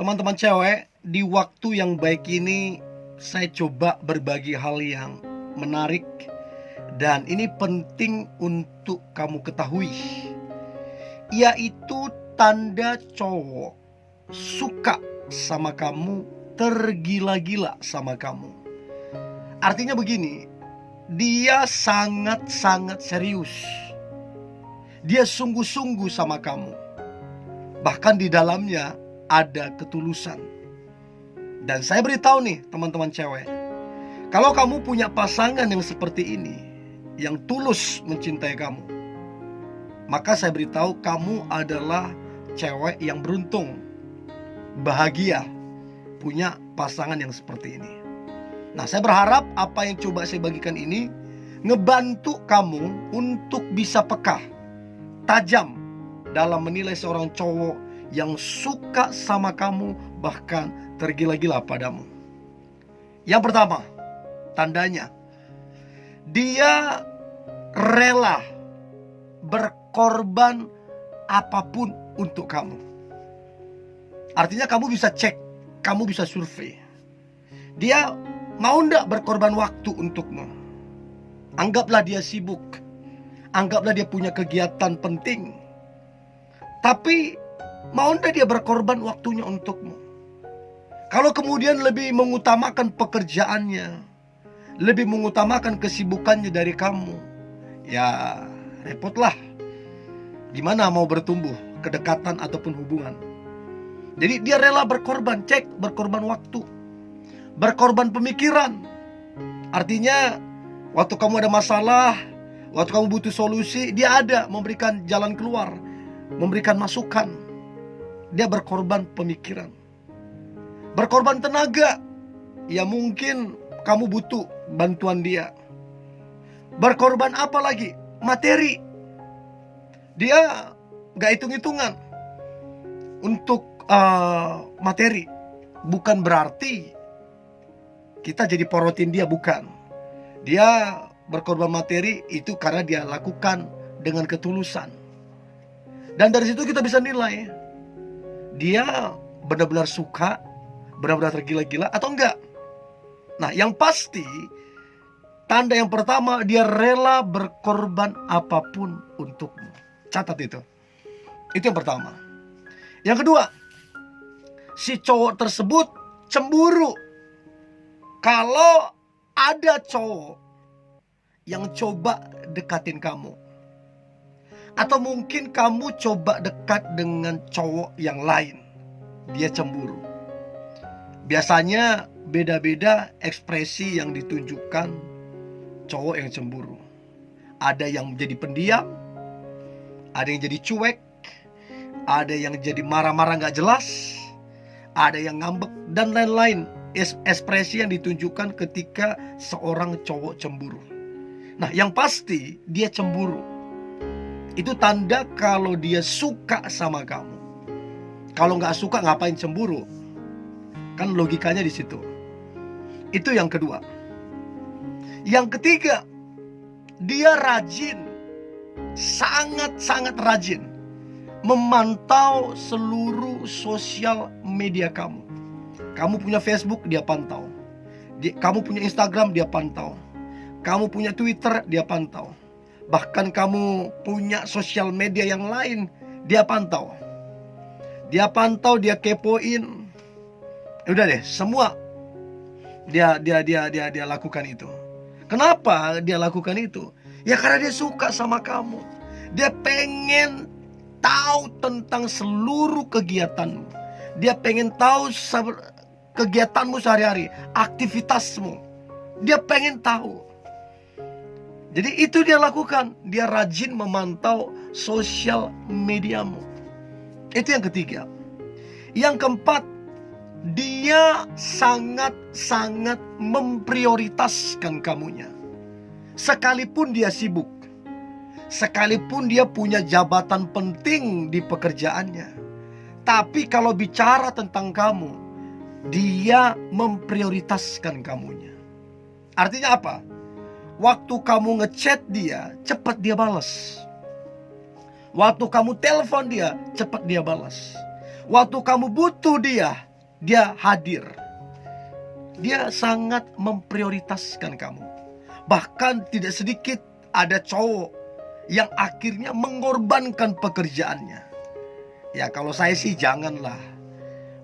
Teman-teman cewek, di waktu yang baik ini saya coba berbagi hal yang menarik dan ini penting untuk kamu ketahui, yaitu tanda cowok suka sama kamu, tergila-gila sama kamu. Artinya begini, dia sangat-sangat serius. Dia sungguh-sungguh sama kamu. Bahkan di dalamnya ada ketulusan. Dan saya beritahu nih teman-teman cewek, kalau kamu punya pasangan yang seperti ini, yang tulus mencintai kamu, maka saya beritahu kamu adalah cewek yang beruntung, bahagia, punya pasangan yang seperti ini. Nah, saya berharap apa yang coba saya bagikan ini ngebantu kamu untuk bisa peka, tajam dalam menilai seorang cowok yang suka sama kamu, bahkan tergila-gila padamu. Yang pertama, tandanya dia rela berkorban apapun untuk kamu. Artinya kamu bisa cek, kamu bisa survei. Dia mau ndak berkorban waktu untukmu? Anggaplah dia sibuk, anggaplah dia punya kegiatan penting, tapi mau ndak dia berkorban waktunya untukmu? Kalau kemudian lebih mengutamakan pekerjaannya, lebih mengutamakan kesibukannya dari kamu, ya repotlah. Gimana mau bertumbuh kedekatan ataupun hubungan? Jadi dia rela berkorban, cek, berkorban waktu, berkorban pemikiran. Artinya waktu kamu ada masalah, waktu kamu butuh solusi, dia ada memberikan jalan keluar, memberikan masukan. Dia berkorban pemikiran, berkorban tenaga. Ya mungkin kamu butuh bantuan dia. Berkorban apa lagi? Materi. Dia gak hitung-hitungan untuk materi. Bukan berarti kita jadi porotin dia, bukan. Dia berkorban materi itu karena dia lakukan dengan ketulusan. Dan dari situ kita bisa nilai dia benar-benar suka, benar-benar tergila-gila atau enggak. Nah, yang pasti tanda yang pertama, dia rela berkorban apapun untukmu. Catat itu. Itu yang pertama. Yang kedua, si cowok tersebut cemburu. Kalau ada cowok yang coba dekatin kamu, atau mungkin kamu coba dekat dengan cowok yang lain, dia cemburu. Biasanya beda-beda ekspresi yang ditunjukkan cowok yang cemburu. Ada yang jadi pendiam, ada yang jadi cuek, ada yang jadi marah-marah gak jelas, ada yang ngambek, dan lain-lain. Ekspresi yang ditunjukkan ketika seorang cowok cemburu. Nah, yang pasti dia cemburu. Itu tanda kalau dia suka sama kamu. Kalau nggak suka ngapain cemburu? Kan logikanya di situ. Itu yang kedua. Yang ketiga, dia rajin, sangat-sangat rajin memantau seluruh sosial media kamu. Kamu punya Facebook, dia pantau. Kamu punya Instagram, dia pantau. Kamu punya Twitter, dia pantau. Bahkan kamu punya sosial media yang lain, dia pantau. Dia pantau, dia kepoin. Udah deh, semua dia lakukan itu. Kenapa dia lakukan itu? Ya karena dia suka sama kamu. Dia pengen tahu tentang seluruh kegiatanmu. Dia pengen tahu kegiatanmu sehari-hari, aktivitasmu. Dia pengen tahu. Jadi itu dia lakukan. Dia rajin memantau sosial mediamu. Itu yang ketiga. Yang keempat, dia sangat-sangat memprioritaskan kamunya. Sekalipun dia sibuk, sekalipun dia punya jabatan penting di pekerjaannya, tapi kalau bicara tentang kamu, dia memprioritaskan kamunya. Artinya apa? Waktu kamu ngechat dia, cepat dia balas. Waktu kamu telepon dia, cepat dia balas. Waktu kamu butuh dia, dia hadir. Dia sangat memprioritaskan kamu. Bahkan tidak sedikit ada cowok yang akhirnya mengorbankan pekerjaannya. Ya kalau saya sih janganlah.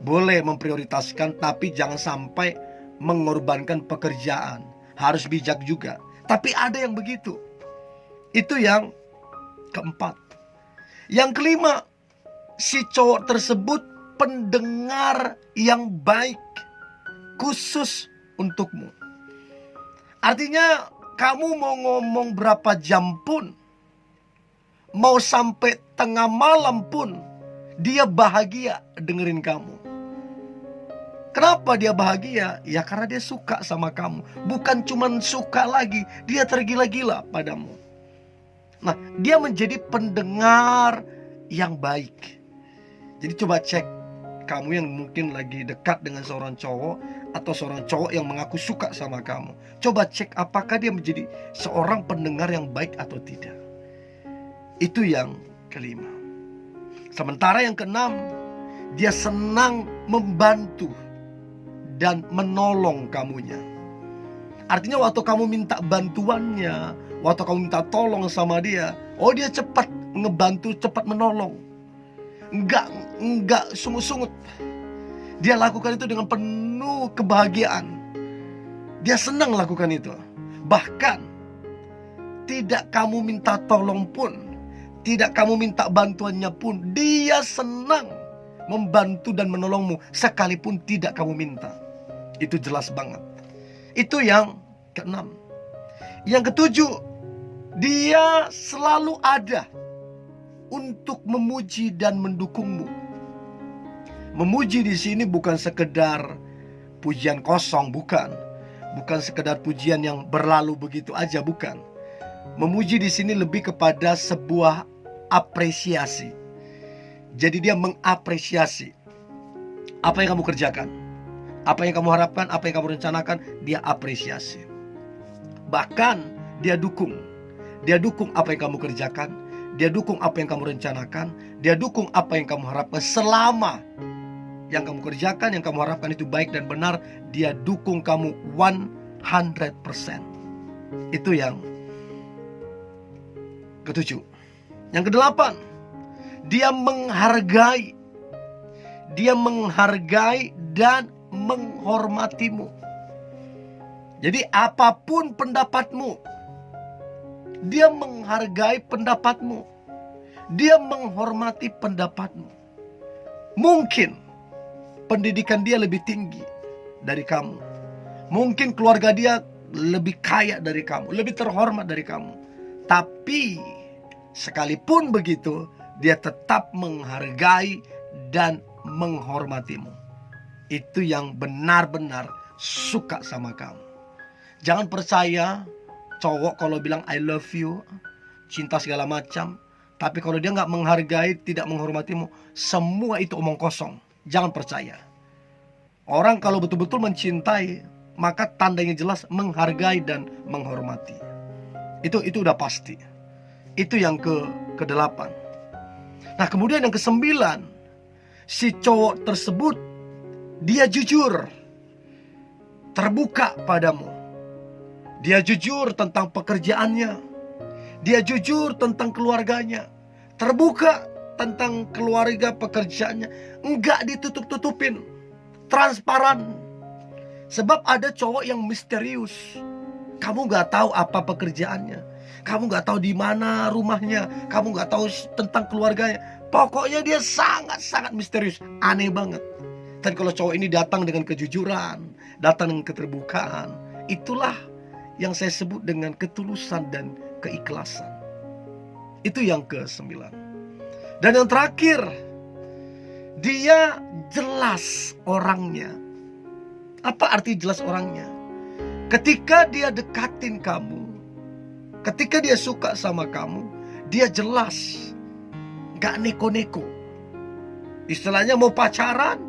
Boleh memprioritaskan, tapi jangan sampai mengorbankan pekerjaan. Harus bijak juga. Tapi ada yang begitu. Itu yang keempat. Yang kelima, si cowok tersebut pendengar yang baik khusus untukmu. Artinya kamu mau ngomong berapa jam pun, mau sampai tengah malam pun, dia bahagia dengerin kamu. Kenapa dia bahagia? Ya karena dia suka sama kamu. Bukan cuman suka lagi, dia tergila-gila padamu. Nah, dia menjadi pendengar yang baik. Jadi coba cek, kamu yang mungkin lagi dekat dengan seorang cowok atau seorang cowok yang mengaku suka sama kamu. Coba cek apakah dia menjadi seorang pendengar yang baik atau tidak. Itu yang kelima. Sementara yang keenam, dia senang membantu dan menolong kamunya. Artinya waktu kamu minta bantuannya, waktu kamu minta tolong sama dia, oh dia cepat ngebantu, cepat menolong. Enggak sungut-sungut. Dia lakukan itu dengan penuh kebahagiaan. Dia senang lakukan itu. Bahkan tidak kamu minta tolong pun, tidak kamu minta bantuannya pun, dia senang membantu dan menolongmu sekalipun tidak kamu minta. Itu jelas banget. Itu yang keenam. Yang ketujuh, dia selalu ada untuk memuji dan mendukungmu. Memuji di sini bukan sekedar pujian kosong, bukan. Bukan sekedar pujian yang berlalu begitu aja, bukan. Memuji di sini lebih kepada sebuah apresiasi. Jadi dia mengapresiasi apa yang kamu kerjakan, apa yang kamu harapkan, apa yang kamu rencanakan, dia apresiasi. Bahkan dia dukung. Dia dukung apa yang kamu kerjakan, dia dukung apa yang kamu rencanakan, dia dukung apa yang kamu harapkan. Selama yang kamu kerjakan, yang kamu harapkan itu baik dan benar, dia dukung kamu 100%. Itu yang ketujuh. Yang kedelapan, dia menghargai. Dia menghargai dan menghormatimu. Jadi apapun pendapatmu, dia menghargai pendapatmu. Dia menghormati pendapatmu. Mungkin pendidikan dia lebih tinggi dari kamu. Mungkin keluarga dia lebih kaya dari kamu, lebih terhormat dari kamu. Tapi sekalipun begitu, dia tetap menghargai dan menghormatimu. Itu yang benar-benar suka sama kamu. Jangan percaya cowok kalau bilang I love you, cinta segala macam, tapi kalau dia nggak menghargai, tidak menghormatimu, semua itu omong kosong. Jangan percaya. Orang kalau betul-betul mencintai, maka tandanya jelas menghargai dan menghormati. Itu udah pasti. Itu yang ke-8. Nah, kemudian yang ke-9, si cowok tersebut dia jujur, terbuka padamu. Dia jujur tentang pekerjaannya, dia jujur tentang keluarganya, terbuka tentang keluarga pekerjaannya, enggak ditutup-tutupin, transparan. Sebab ada cowok yang misterius. Kamu gak tahu apa pekerjaannya, kamu gak tahu di mana rumahnya, kamu gak tahu tentang keluarganya. Pokoknya dia sangat-sangat misterius, aneh banget. Dan kalau cowok ini datang dengan kejujuran, datang dengan keterbukaan, itulah yang saya sebut dengan ketulusan dan keikhlasan. Itu yang ke-9. Dan yang terakhir, dia jelas orangnya. Apa arti jelas orangnya? Ketika dia dekatin kamu, ketika dia suka sama kamu, dia jelas, gak neko-neko. Istilahnya mau pacaran,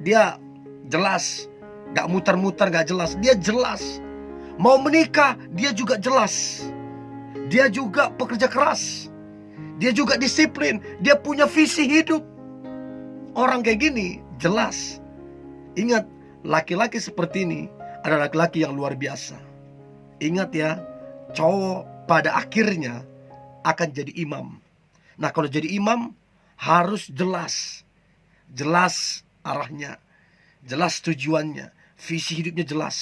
dia jelas, gak muter-muter, gak jelas. Dia jelas. Mau menikah, dia juga jelas. Dia juga pekerja keras, dia juga disiplin, dia punya visi hidup. Orang kayak gini jelas, Ingat, laki-laki seperti ini adalah laki-laki yang luar biasa. Ingat ya, cowok pada akhirnya akan jadi imam. Nah, kalau jadi imam harus jelas. Jelas arahnya, jelas tujuannya, visi hidupnya jelas.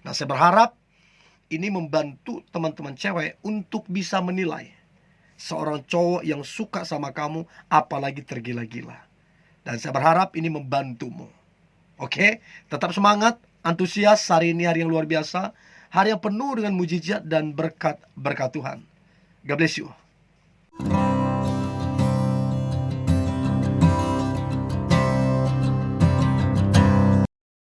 Nah, saya berharap ini membantu teman-teman cewek untuk bisa menilai seorang cowok yang suka sama kamu, apalagi tergila-gila. Dan saya berharap ini membantumu. Oke, tetap semangat, antusias. Hari ini hari yang luar biasa, hari yang penuh dengan mujizat dan berkat Tuhan. God bless you.